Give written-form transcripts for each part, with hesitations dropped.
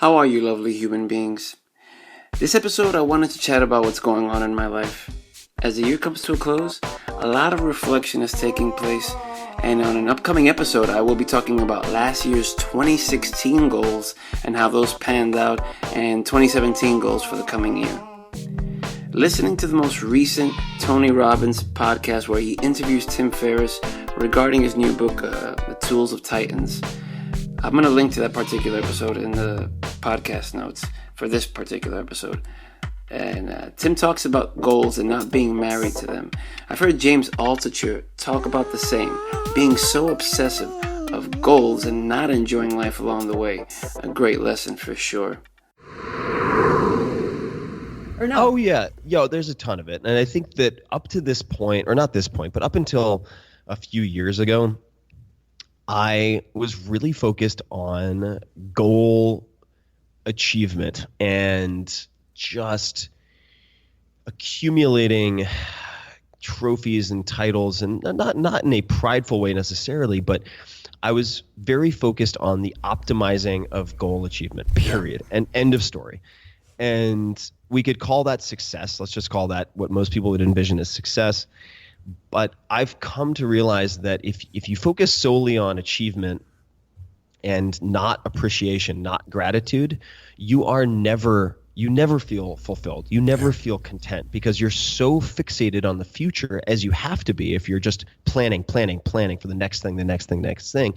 How are you, lovely human beings? This episode, I wanted to chat about what's going on in my life. As the year comes to a close, a lot of reflection is taking place, and on an upcoming episode, I will be talking about last year's 2016 goals and how those panned out, and 2017 goals for the coming year. Listening to the most recent Tony Robbins podcast where he interviews Tim Ferriss regarding his new book, The Tools of Titans. I'm going to link to that particular episode in the podcast notes for this particular episode. And Tim talks about goals and not being married to them. I've heard James Altucher talk about the same, being so obsessive of goals and not enjoying life along the way. A great lesson for sure. Or no? Oh, yeah. There's a ton of it. And I think that up to this point, or not this point, but up until a few years ago, I was really focused on goal achievement and just accumulating trophies and titles, and not in a prideful way necessarily, but I was very focused on the optimizing of goal achievement, period, and end of story. And we could call that success. Let's just call that what most people would envision as success. But I've come to realize that if you focus solely on achievement and not appreciation, not gratitude, you never feel fulfilled. You never feel content because you're so fixated on the future, as you have to be if you're just planning for the next thing.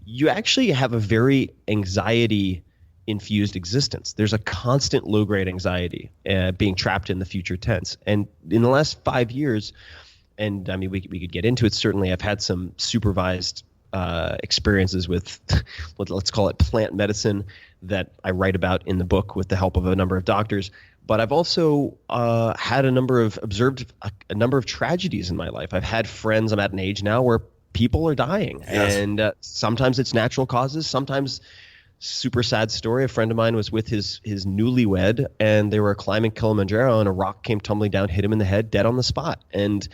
You actually have a very anxiety-infused existence. There's a constant low-grade anxiety being trapped in the future tense. And in the last 5 years, and I mean, we could get into it. Certainly, I've had some supervised experiences with, let's call it plant medicine, that I write about in the book with the help of a number of doctors. But I've also had observed a number of tragedies in my life. I've had friends. I'm at an age now where people are dying, and sometimes it's natural causes. Sometimes, super sad story. A friend of mine was with his newlywed, and they were climbing Kilimanjaro, and a rock came tumbling down, hit him in the head, dead on the spot. And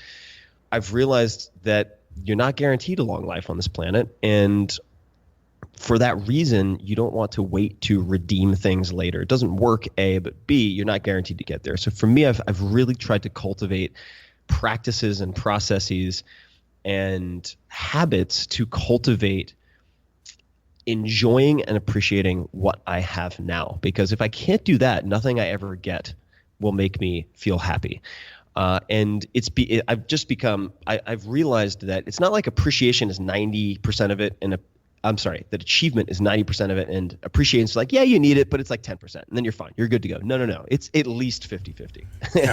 I've realized that you're not guaranteed a long life on this planet, and for that reason, you don't want to wait to redeem things later. It doesn't work, A, but B, you're not guaranteed to get there. So for me, I've really tried to cultivate practices and processes and habits to cultivate enjoying and appreciating what I have now. Because if I can't do that, nothing I ever get will make me feel happy. And I've realized that it's not like appreciation is 90% of it, and that achievement is 90% of it, and appreciation is like, yeah, you need it, but it's like 10%, and then you're fine. You're good to go. No. It's at least 50-50.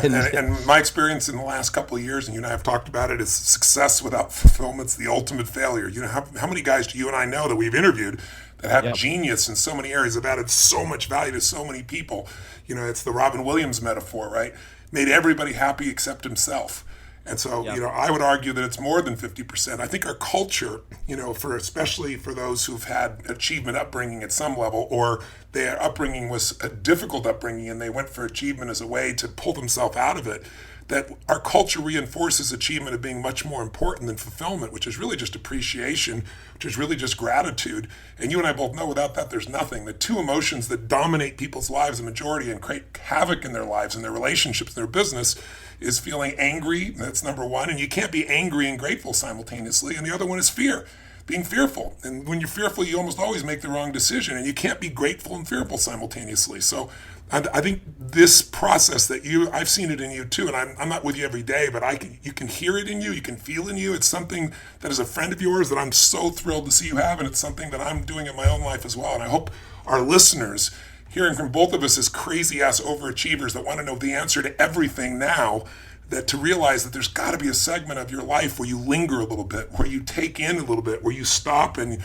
And my experience in the last couple of years, and you and I have talked about it, is success without fulfillment's the ultimate failure. You know, how many guys do you and I know that we've interviewed that have genius in so many areas, have added so much value to so many people? You know, it's the Robin Williams metaphor, right? Made everybody happy except himself. And so, I would argue that it's more than 50%. I think our culture, especially for those who've had achievement upbringing at some level, or their upbringing was a difficult upbringing and they went for achievement as a way to pull themselves out of it, that our culture reinforces achievement of being much more important than fulfillment, which is really just appreciation, which is really just gratitude. And you and I both know without that, there's nothing. The two emotions that dominate people's lives, the majority, and create havoc in their lives and their relationships, their business, is feeling angry. That's number one. And you can't be angry and grateful simultaneously. And the other one is fear, being fearful. And when you're fearful, you almost always make the wrong decision. And you can't be grateful and fearful simultaneously. So I think this process that I've seen it in you too, and I'm not with you every day, but you can hear it in you, you can feel in you. It's something that is a friend of yours that I'm so thrilled to see you have, and it's something that I'm doing in my own life as well. And I hope our listeners, hearing from both of us as crazy-ass overachievers that want to know the answer to everything now, that to realize that there's got to be a segment of your life where you linger a little bit, where you take in a little bit, where you stop and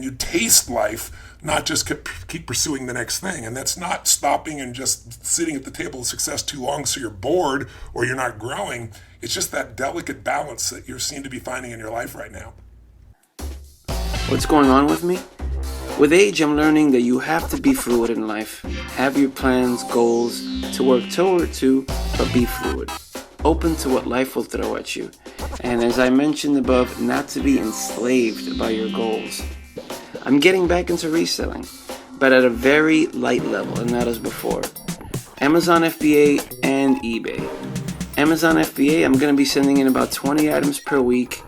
you taste life, not just keep pursuing the next thing. And that's not stopping and just sitting at the table of success too long so you're bored or you're not growing. It's just that delicate balance that you seem to be finding in your life right now. What's going on with me? With age, I'm learning that you have to be fluid in life. Have your plans, goals to work toward to, but be fluid. Open to what life will throw at you. And as I mentioned above, not to be enslaved by your goals. I'm getting back into reselling. but at a very light level and not as before. Amazon FBA and eBay. Amazon FBA, I'm going to be sending in about 20 items per week,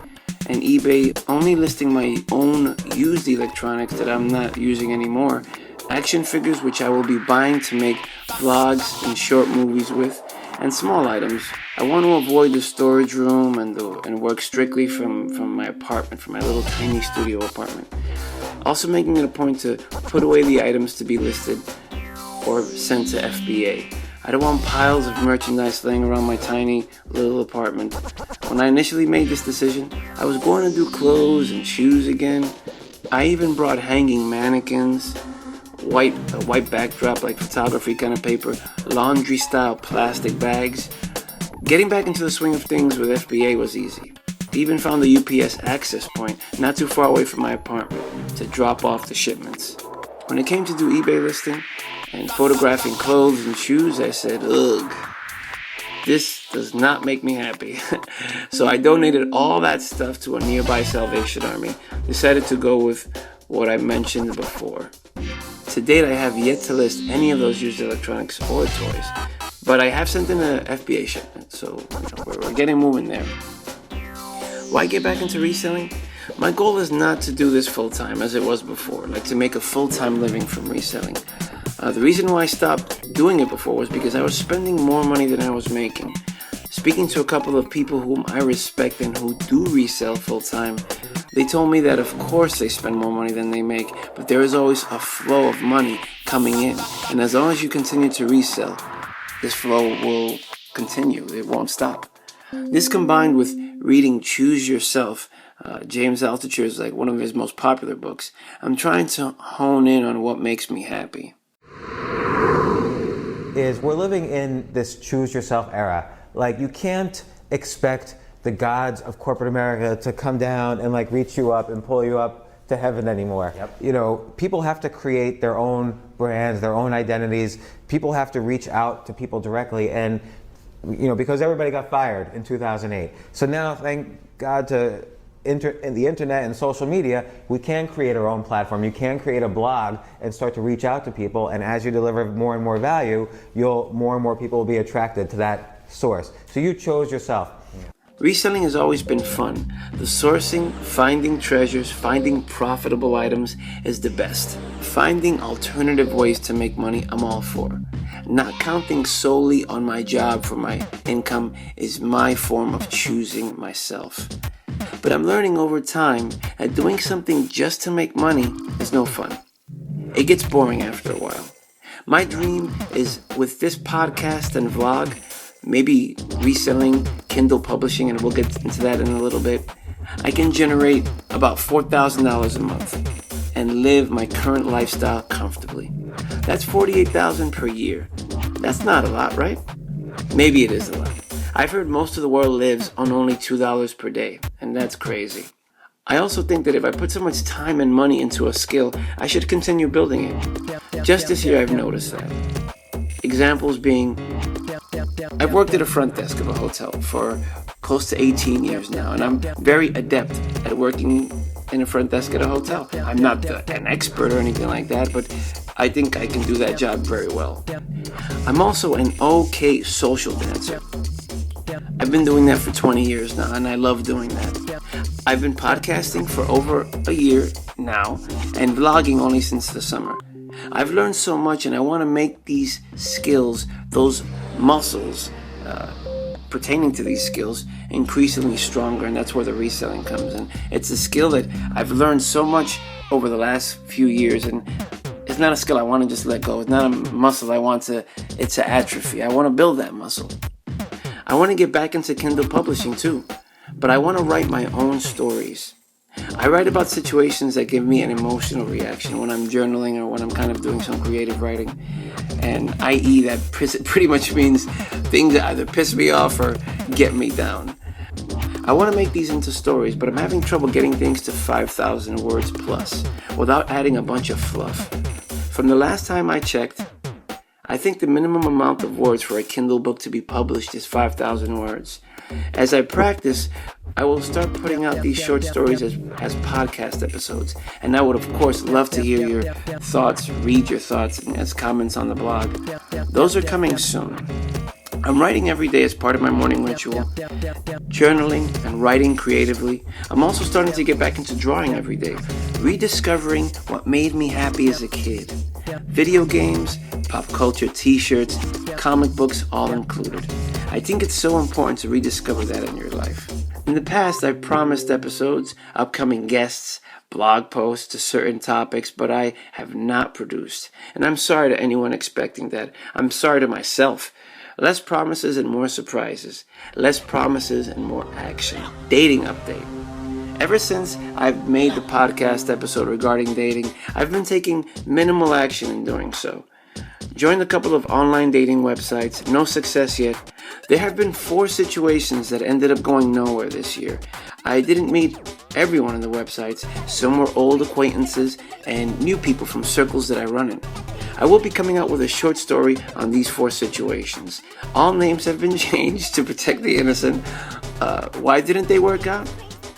and eBay only listing my own used electronics that I'm not using anymore. Action figures which I will be buying to make vlogs and short movies with, and small items. I want to avoid the storage room and work strictly from my apartment, from my little tiny studio apartment. Also making it a point to put away the items to be listed or sent to FBA. I don't want piles of merchandise laying around my tiny little apartment. When I initially made this decision, I was going to do clothes and shoes again. I even brought hanging mannequins, a white backdrop like photography kind of paper, laundry style plastic bags. Getting back into the swing of things with FBA was easy. I even found the UPS access point not too far away from my apartment to drop off the shipments. When it came to do eBay listing and photographing clothes and shoes, I said, ugh, this does not make me happy. So I donated all that stuff to a nearby Salvation Army. Decided to go with what I mentioned before. To date, I have yet to list any of those used electronics or toys, but I have sent in an FBA shipment, so we're getting moving there. Why get back into reselling? My goal is not to do this full-time as it was before, like to make a full-time living from reselling. The reason why I stopped doing it before was because I was spending more money than I was making. Speaking to a couple of people whom I respect and who do resell full-time, they told me that of course they spend more money than they make, but there is always a flow of money coming in. And as long as you continue to resell, this flow will continue. It won't stop. This combined with reading Choose Yourself, James Altucher's like one of his most popular books, I'm trying to hone in on what makes me happy. We're living in this choose yourself era. Like, you can't expect the gods of corporate America to come down and like reach you up and pull you up to heaven anymore. Yep. People have to create their own brands, their own identities. People have to reach out to people directly, and because everybody got fired in 2008. So now, thank God to the internet and social media, we can create our own platform. You can create a blog and start to reach out to people, and as you deliver more and more value, more and more people will be attracted to that source. So you chose yourself. Reselling has always been fun. The sourcing, finding treasures, finding profitable items is the best. Finding alternative ways to make money, I'm all for. Not counting solely on my job for my income is my form of choosing myself. But I'm learning over time that doing something just to make money is no fun. It gets boring after a while. My dream is, with this podcast and vlog, maybe reselling, Kindle publishing, and we'll get into that in a little bit, I can generate about $4,000 a month and live my current lifestyle comfortably. That's $48,000 per year. That's not a lot, right? Maybe it is a lot. I've heard most of the world lives on only $2 per day, and that's crazy. I also think that if I put so much time and money into a skill, I should continue building it. Just this year I've noticed that. Examples being, I've worked at a front desk of a hotel for close to 18 years now, and I'm very adept at working in a front desk at a hotel. I'm not an expert or anything like that, but I think I can do that job very well. I'm also an okay social dancer. I've been doing that for 20 years now, and I love doing that. I've been podcasting for over a year now, and vlogging only since the summer. I've learned so much, and I want to make these skills, those muscles pertaining to these skills, increasingly stronger, and that's where the reselling comes in. It's a skill that I've learned so much over the last few years, and it's not a skill I want to just let go. It's not a muscle I want to atrophy. I want to build that muscle. I want to get back into Kindle publishing too, but I want to write my own stories. I write about situations that give me an emotional reaction when I'm journaling or when I'm kind of doing some creative writing. And i.e. that pretty much means things that either piss me off or get me down. I want to make these into stories, but I'm having trouble getting things to 5,000 words plus without adding a bunch of fluff. From the last time I checked, I think the minimum amount of words for a Kindle book to be published is 5,000 words. As I practice, I will start putting out these short stories as podcast episodes. And I would, of course, love to hear your thoughts, read your thoughts as comments on the blog. Those are coming soon. I'm writing every day as part of my morning ritual, journaling and writing creatively. I'm also starting to get back into drawing every day, rediscovering what made me happy as a kid. Video games, pop culture, t-shirts, comic books, all included. I think it's so important to rediscover that in your life. In the past, I've promised episodes, upcoming guests, blog posts to certain topics, but I have not produced. And I'm sorry to anyone expecting that. I'm sorry to myself. Less promises and more surprises. Less promises and more action. Dating update. Ever since I've made the podcast episode regarding dating, I've been taking minimal action in doing so. Joined a couple of online dating websites, no success yet. There have been 4 situations that ended up going nowhere this year. I didn't meet everyone on the websites. Some were old acquaintances and new people from circles that I run in. I will be coming out with a short story on these 4 situations. All names have been changed to protect the innocent. Why didn't they work out?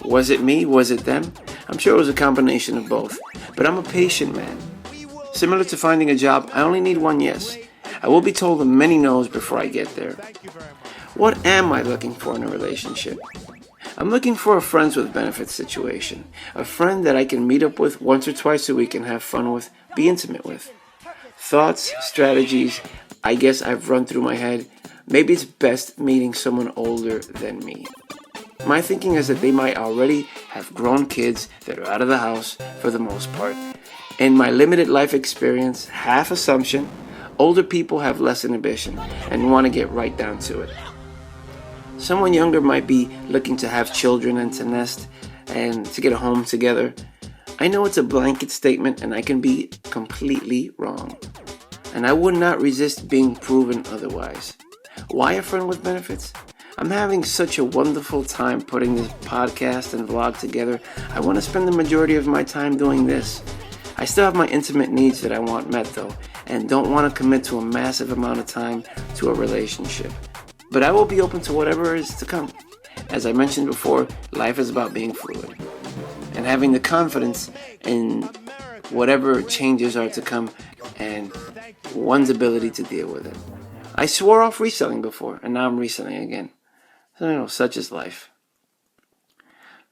Was it me? Was it them? I'm sure it was a combination of both. But I'm a patient man. Similar to finding a job, I only need one yes. I will be told many no's before I get there. What am I looking for in a relationship? I'm looking for a friends with benefits situation. A friend that I can meet up with once or twice a week and have fun with, be intimate with. Thoughts, strategies, I guess I've run through my head. Maybe it's best meeting someone older than me. My thinking is that they might already have grown kids that are out of the house for the most part. In my limited life experience, half assumption, older people have less inhibition and want to get right down to it. Someone younger might be looking to have children and to nest and to get a home together. I know it's a blanket statement and I can be completely wrong. And I would not resist being proven otherwise. Why a friend with benefits? I'm having such a wonderful time putting this podcast and vlog together. I want to spend the majority of my time doing this. I still have my intimate needs that I want met though, and don't want to commit to a massive amount of time to a relationship. But I will be open to whatever is to come. As I mentioned before, life is about being fluid and having the confidence in whatever changes are to come and one's ability to deal with it. I swore off reselling before, and now I'm reselling again. So, such is life.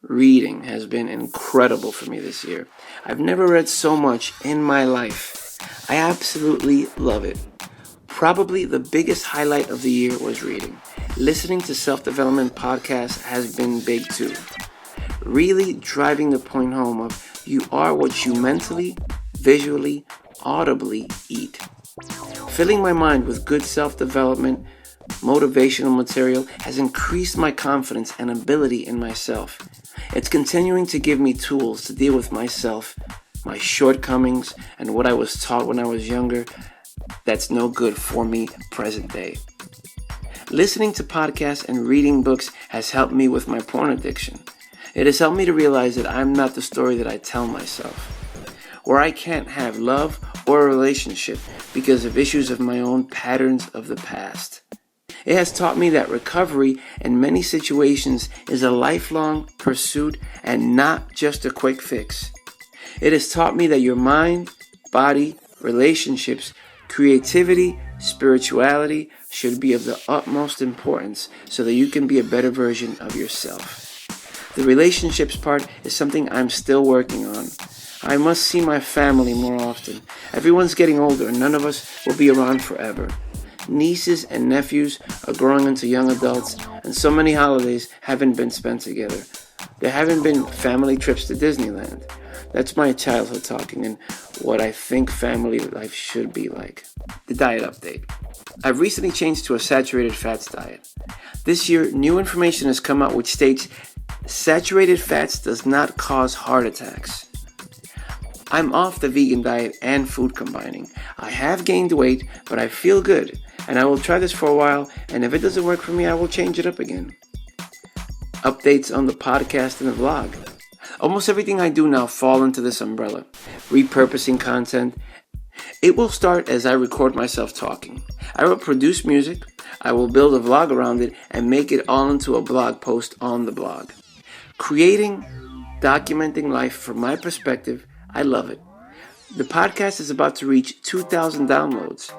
Reading has been incredible for me this year. I've never read so much in my life. I absolutely love it. Probably the biggest highlight of the year was reading. Listening to self-development podcasts has been big too. Really driving the point home of you are what you mentally, visually, audibly eat. Filling my mind with good self-development, motivational material has increased my confidence and ability in myself. It's continuing to give me tools to deal with myself, my shortcomings, and what I was taught when I was younger that's no good for me present day. Listening to podcasts and reading books has helped me with my porn addiction. It has helped me to realize that I'm not the story that I tell myself, where I can't have love or a relationship because of issues of my own patterns of the past. It has taught me that recovery in many situations is a lifelong pursuit and not just a quick fix. It has taught me that your mind, body, relationships, creativity, spirituality should be of the utmost importance so that you can be a better version of yourself. The relationships part is something I'm still working on. I must see my family more often. Everyone's getting older and none of us will be around forever. Nieces and nephews are growing into young adults and so many holidays haven't been spent together. There haven't been family trips to Disneyland. That's my childhood talking and what I think family life should be like. The diet update. I've recently changed to a saturated fats diet. This year, new information has come out which states saturated fats does not cause heart attacks. I'm off the vegan diet and food combining. I have gained weight, but I feel good, and I will try this for a while, and if it doesn't work for me, I will change it up again. Updates on the podcast and the vlog. Almost everything I do now fall into this umbrella. Repurposing content. It will start as I record myself talking. I will produce music. I will build a vlog around it and make it all into a blog post on the blog. Creating, documenting life from my perspective, I love it. The podcast is about to reach 2,000 downloads.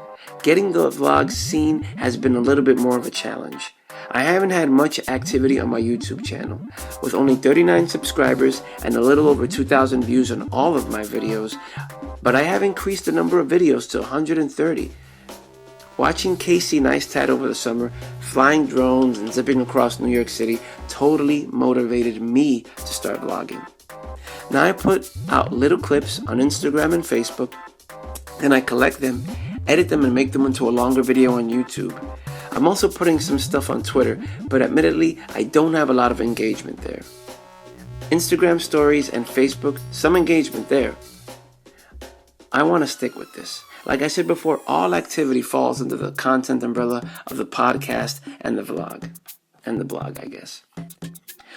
Getting the vlogs seen has been a little bit more of a challenge. I haven't had much activity on my YouTube channel. With only 39 subscribers and a little over 2,000 views on all of my videos, but I have increased the number of videos to 130. Watching Casey Neistat over the summer, flying drones and zipping across New York City totally motivated me to start vlogging. Now I put out little clips on Instagram and Facebook, and I collect them, edit them, and make them into a longer video on YouTube. I'm also putting some stuff on Twitter, but admittedly, I don't have a lot of engagement there. Instagram stories and Facebook, some engagement there. I want to stick with this. Like I said before, all activity falls under the content umbrella of the podcast and the vlog. And the blog, I guess.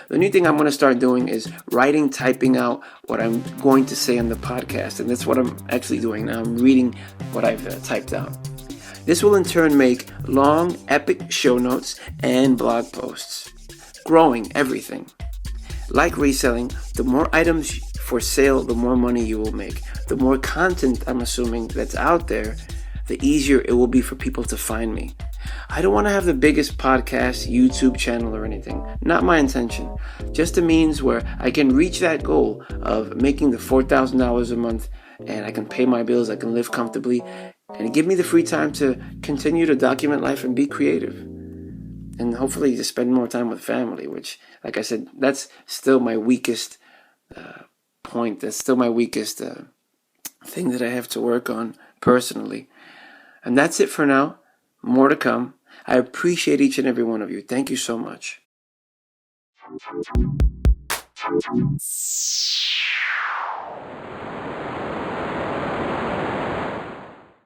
The new thing I'm going to start doing is writing, typing out what I'm going to say on the podcast. And that's what I'm actually doing now. I'm reading what I've typed out. This will in turn make long, epic show notes and blog posts. Growing everything. Like reselling, the more items for sale, the more money you will make. The more content, I'm assuming, that's out there, the easier it will be for people to find me. I don't want to have the biggest podcast, YouTube channel or anything. Not my intention. Just a means where I can reach that goal of making the $4,000 a month, and I can pay my bills, I can live comfortably, and give me the free time to continue to document life and be creative. And hopefully to spend more time with family, which, like I said, that's still my weakest point. That's still my weakest thing that I have to work on personally. And that's it for now. More to come. I appreciate each and every one of you. Thank you so much.